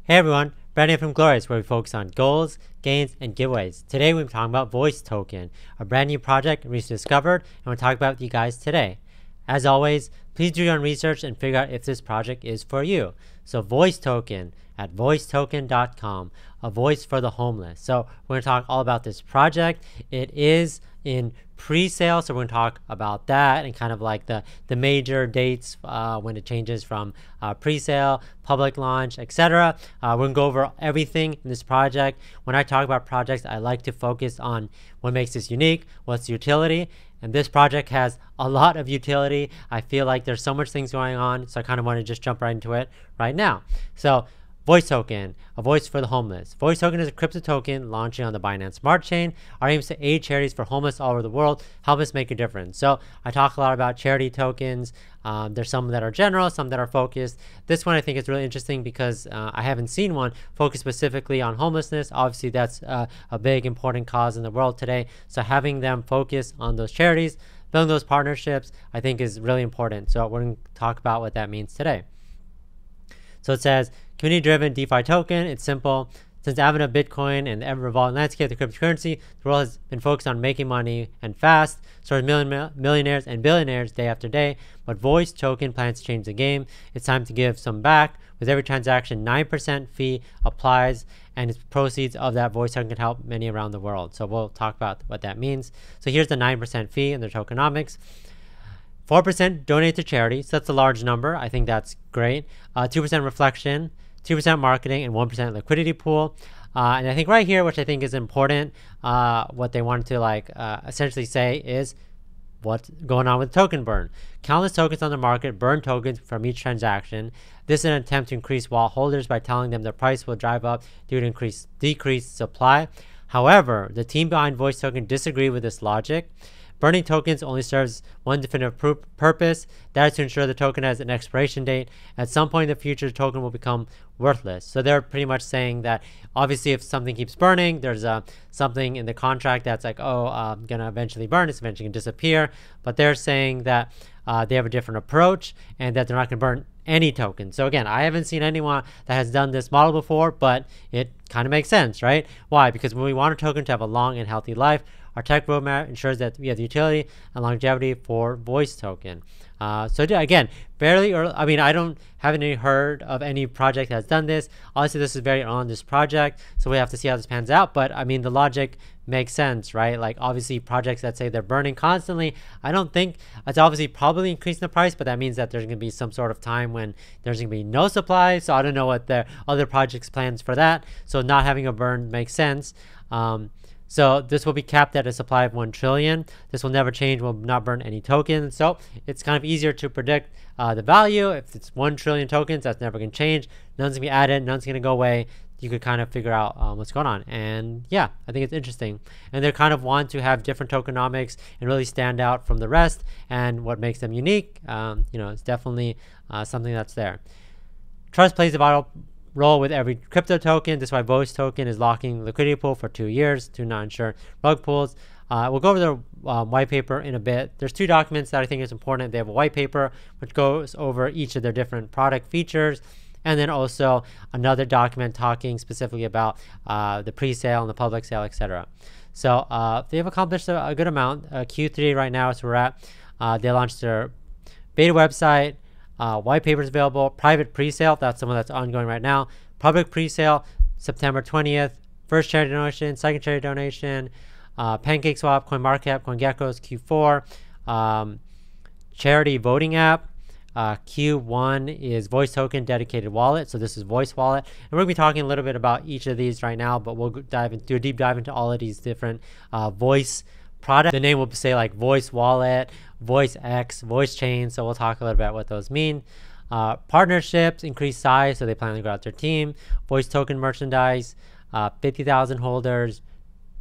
Hey everyone, Brandon from Goalorious, where we focus on goals, gains, and giveaways. Today we're talking about Voyce Token, a brand new project recently discovered, and we'll talk about it with you guys today. As always, please do your own research and figure out if this project is for you. So Voyce Token at voicetoken.com, a voice for the homeless. So we're going to talk all about this project. It is in pre-sale, so we're going to talk about that and kind of like the major dates when it changes from pre-sale, public launch, etc. We're going to go over everything in this project. When I talk about projects, I like to focus on what makes this unique, what's the utility, and this project has a lot of utility. I feel like there's so much things going on, so I kind of want to just jump right into it right now. So Voyce Token, a voice for the homeless. Voyce Token is a crypto token launching on the Binance Smart Chain. Our aim is to aid charities for homeless all over the world, help us make a difference. So I talk a lot about charity tokens. There's some that are general, some that are focused. This one I think is really interesting because I haven't seen one focused specifically on homelessness. Obviously that's a big important cause in the world today. So having them focus on those charities, building those partnerships, I think is really important. So we're going to talk about what that means today. So it says, community-driven DeFi token. It's simple. Since the advent of Bitcoin and the ever-evolving landscape of the cryptocurrency, the world has been focused on making money and fast, so millionaires and billionaires day after day. But Voyce Token plans to change the game. It's time to give some back. With every transaction, 9% fee applies, and its proceeds of that Voyce Token can help many around the world. So we'll talk about what that means. So here's the 9% fee in the tokenomics. 4% donate to charity, so that's a large number. I think that's great. 2% reflection, 2% marketing, and 1% liquidity pool. And I think right here, which I think is important, what they wanted to essentially say is what's going on with token burn. Countless tokens on the market burn tokens from each transaction. This is an attempt to increase wallet holders by telling them the price will drive up due to decreased supply. However, the team behind Voyce Token disagree with this logic. Burning tokens only serves one definitive purpose, that is to ensure the token has an expiration date. At some point in the future, the token will become worthless. So they're pretty much saying that obviously if something keeps burning, there's something in the contract that's like, oh, I'm going to eventually burn, it's eventually going to disappear. But they're saying that they have a different approach and that they're not going to burn any token. So again, I haven't seen anyone that has done this model before, but it kind of makes sense, right? Why? Because when we want a token to have a long and healthy life, our tech roadmap ensures that we have the utility and longevity for Voyce Token. So again, fairly early. I mean, I haven't heard of any project that has done this. Obviously, this is very early on this project, so we have to see how this pans out. But I mean, the logic makes sense, right? Like obviously, projects that say they're burning constantly, I don't think it's obviously probably increasing the price, but that means that there's going to be some sort of time when there's going to be no supply. So I don't know what their other projects plans for that. So not having a burn makes sense. So this will be capped at a supply of 1 trillion. This will never change, will not burn any tokens. So it's kind of easier to predict the value. If it's 1 trillion tokens, that's never going to change. None's going to be added. None's going to go away. You could kind of figure out what's going on. And yeah, I think it's interesting. And they kind of want to have different tokenomics and really stand out from the rest. And what makes them unique, it's definitely something that's there. Trust plays a vital role with every crypto token. This is why Voyce Token is locking liquidity pool for 2 years to not ensure rug pools. We'll go over the white paper in a bit. There's 2 documents that I think is important. They have a white paper which goes over each of their different product features, and then also another document talking specifically about the pre-sale and the public sale, etc. So they have accomplished a good amount. Q3 right now is where we're at. They launched their beta website. White paper is available. Private pre-sale, that's someone that's ongoing right now. Public pre-sale, September 20th. First charity donation, second charity donation. PancakeSwap, CoinMarketCap, CoinGecko's Q4. Charity voting app. Q1 is Voyce Token dedicated wallet. So this is Voyce Wallet. And we're going to be talking a little bit about each of these right now, but we'll do a deep dive into all of these different Voyce product. The name will say like Voyce Wallet, Voyce X, Voyce Chain. So we'll talk a little bit about what those mean. Partnerships, increased size. So they plan to grow out their team. Voyce Token merchandise, 50,000 holders.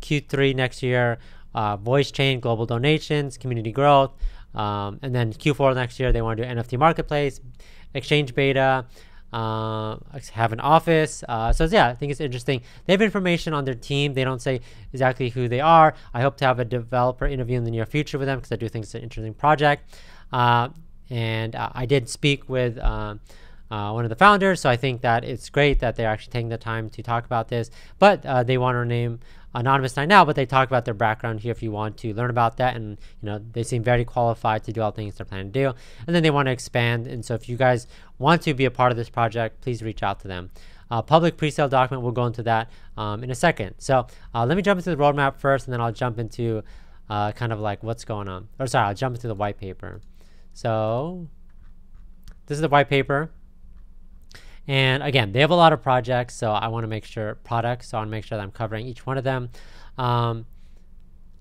Q3 next year. Voyce Chain, global donations, community growth. And then Q4 next year, they want to do NFT marketplace, exchange beta, have an office. So yeah, I think it's interesting. They have information on their team. They don't say exactly who they are. I hope to have a developer interview in the near future with them because I do think it's an interesting project. And I did speak with one of the founders. So I think that it's great that they're actually taking the time to talk about this. But they want to remain anonymous right now, but they talk about their background here if you want to learn about that. And they seem very qualified to do all things they're planning to do. And then they want to expand. And so if you guys want to be a part of this project, please reach out to them. Public pre-sale document, we'll go into that in a second. So let me jump into the roadmap first, and then I'll jump into kind of like what's going on. Or sorry, I'll jump into the white paper. So this is the white paper. And again, they have a lot of projects, so I want to make sure products. So I want to make sure that I'm covering each one of them.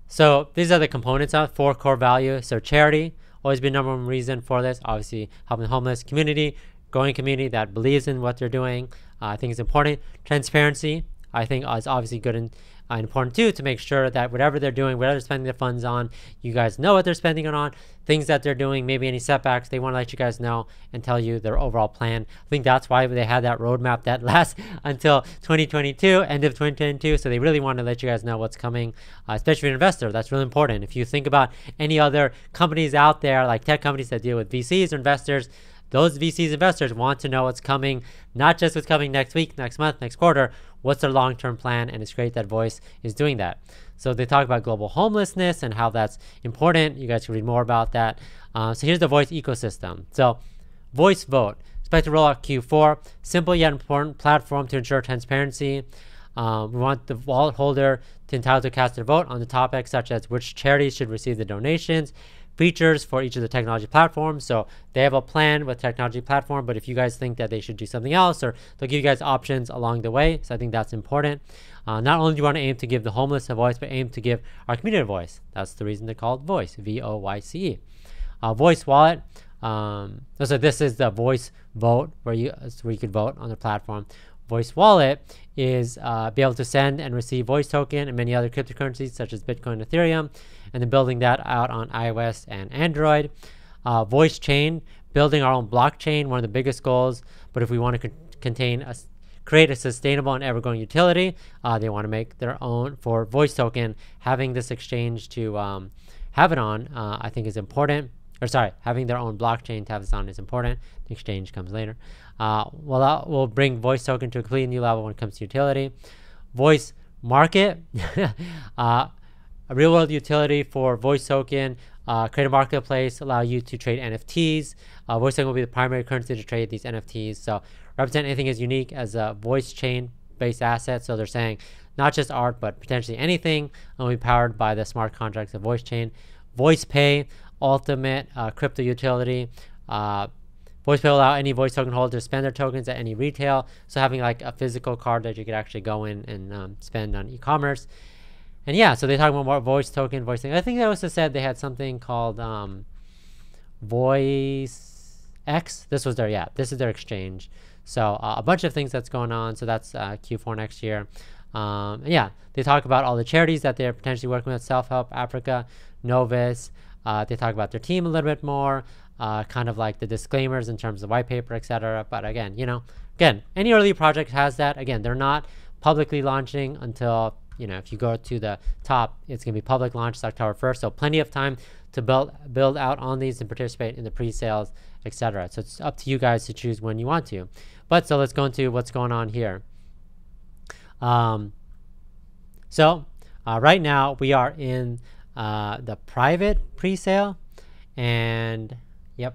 So these are the components of 4 core values. So charity, always been number one reason for this. Obviously, helping the homeless community, growing community that believes in what they're doing. I think it's important. Transparency, I think is obviously good and important too, to make sure that whatever they're doing, whatever they're spending their funds on, you guys know what they're spending it on, things that they're doing, maybe any setbacks, they want to let you guys know and tell you their overall plan. I think that's why they had that roadmap that lasts until 2022, end of 2022. So they really want to let you guys know what's coming, especially for an investor. That's really important. If you think about any other companies out there, like tech companies that deal with VCs or investors, those VCs investors want to know what's coming, not just what's coming next week, next month, next quarter, what's their long-term plan, and it's great that Voyce is doing that. So they talk about global homelessness and how that's important. You guys can read more about that. So here's the Voyce ecosystem. So Voyce Vote, expect to roll out Q4, simple yet important platform to ensure transparency. We want the wallet holder to entitle to cast their vote on the topics such as which charities should receive the donations, features for each of the technology platforms. So they have a plan with technology platform, but if you guys think that they should do something else, or they'll give you guys options along the way. So I think that's important. Not only do you want to aim to give the homeless a voice, but aim to give our community a voice. That's the reason they're called Voyce, V-O-Y-C-E. Voyce Wallet. So this is the Voyce Vote, where you could vote on the platform. Voyce Wallet is be able to send and receive Voyce Token and many other cryptocurrencies such as Bitcoin and Ethereum, and then building that out on iOS and Android. Voyce Chain, building our own blockchain, one of the biggest goals. But if we want to create a sustainable and ever-growing utility, they want to make their own for Voyce Token. Having this exchange to have it on, I think is important. Or sorry, having their own blockchain to have this on is important. The exchange comes later. We'll bring Voyce Token to a completely new level when it comes to utility. Voyce Market, a real-world utility for Voyce Token. Create a marketplace, allow you to trade NFTs. Voyce Token will be the primary currency to trade these NFTs. So represent anything as unique as a Voyce Chain-based asset. So they're saying not just art, but potentially anything will be powered by the smart contracts of Voyce Chain. Voice Pay, ultimate crypto utility. Voice Pay will allow any Voice Token holder to spend their tokens at any retail. So having like a physical card that you could actually go in and spend on e-commerce. And yeah, so they talk about more Voice Token, Voice thing. I think they also said they had something called Voice X. This is their exchange. So a bunch of things that's going on. So that's Q4 next year. And yeah, they talk about all the charities that they're potentially working with, Self-Help Africa, Novus. They talk about their team a little bit more, kind of like the disclaimers in terms of white paper, etc. But again, any early project has that. Again, they're not publicly launching until, if you go to the top, it's going to be public launch October 1st. So plenty of time to build out on these and participate in the pre-sales, etc. So it's up to you guys to choose when you want to. But so let's go into what's going on here. Right now we are in the private pre-sale, and we're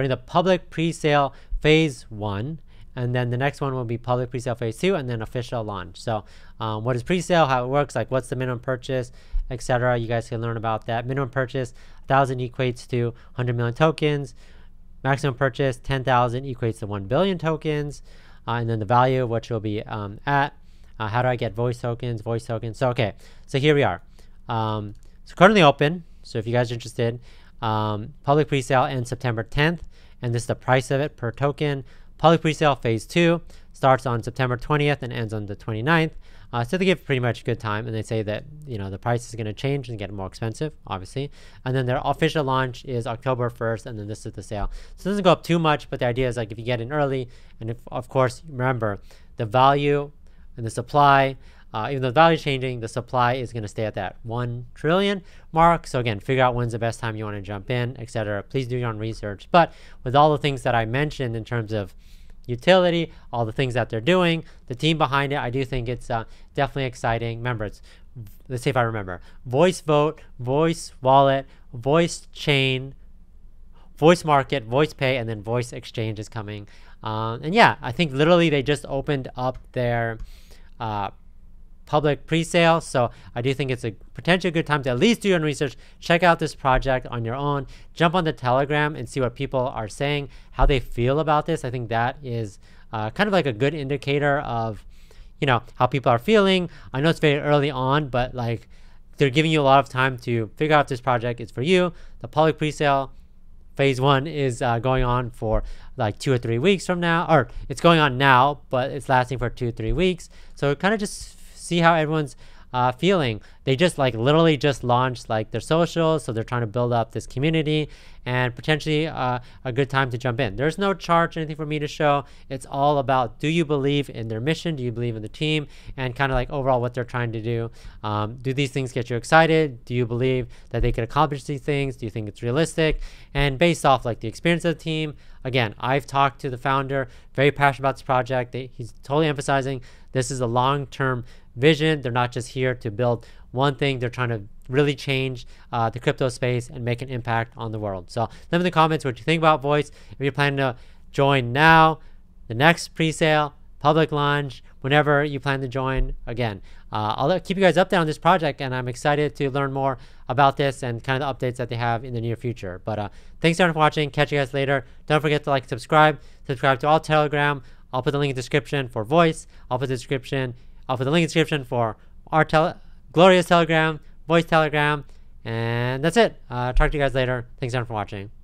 in the public pre-sale phase 1, and then the next one will be public pre-sale phase 2, and then official launch. So what is pre-sale, how it works, like what's the minimum purchase, etc. You guys can learn about that. Minimum purchase 1,000 equates to 100 million tokens. Maximum purchase 10,000 equates to 1 billion tokens. And then the value, which will be at. How do I get Voice tokens? So here we are. So currently open. So if you guys are interested, public pre-sale ends September 10th, and this is the price of it per token. Public pre-sale phase 2 starts on September 20th and ends on the 29th. So they give pretty much good time, and they say that the price is going to change and get more expensive, obviously. And then their official launch is October 1st, and then this is the sale. So it doesn't go up too much, but the idea is like if you get in early, and if, of course, remember the value and the supply even though the value is changing, the supply is going to stay at that 1 trillion mark. So again, figure out when's the best time you want to jump in, etc. Please do your own research. But with all the things that I mentioned in terms of utility, all the things that they're doing, the team behind it, I do think it's definitely exciting. Remember, it's, let's see if I remember, Voice Vote, Voice Wallet, Voice Chain, Voice Market, Voice Pay, and then Voice Exchange is coming. And yeah, I think literally they just opened up their public pre-sale, so I do think it's a potentially good time to at least do your own research, check out this project on your own, jump on the Telegram and see what people are saying, how they feel about this. I think that is kind of like a good indicator of, you know, how people are feeling. I know it's very early on, but like they're giving you a lot of time to figure out if this project is for you. The public pre-sale phase 1 is going on for like 2 or 3 weeks from now, or it's going on now, but it's lasting for 2 or 3 weeks. So kind of just see how everyone's feeling. They just like literally just launched like their socials, so they're trying to build up this community and potentially a good time to jump in. There's no chart or anything for me to show. It's all about, do you believe in their mission? Do you believe in the team? And kind of like overall what they're trying to do. Do these things get you excited? Do you believe that they could accomplish these things? Do you think it's realistic? And based off like the experience of the team, again, I've talked to the founder, very passionate about this project. He's totally emphasizing this is a long-term vision. They're not just here to build one thing. They're trying to really change the crypto space and make an impact on the world. So let me know in the comments what you think about Voice. If you're planning to join now, the next pre-sale, public launch, whenever you plan to join, again, I'll keep you guys updated on this project, and I'm excited to learn more about this and kind of the updates that they have in the near future. But thanks everyone for watching. Catch you guys later. Don't forget to like and subscribe. Subscribe to all Telegram. I'll put the link in the description for Voice. I'll put the link in the description for our Goalorious Telegram, Voice Telegram, and that's it. Talk to you guys later. Thanks everyone for watching.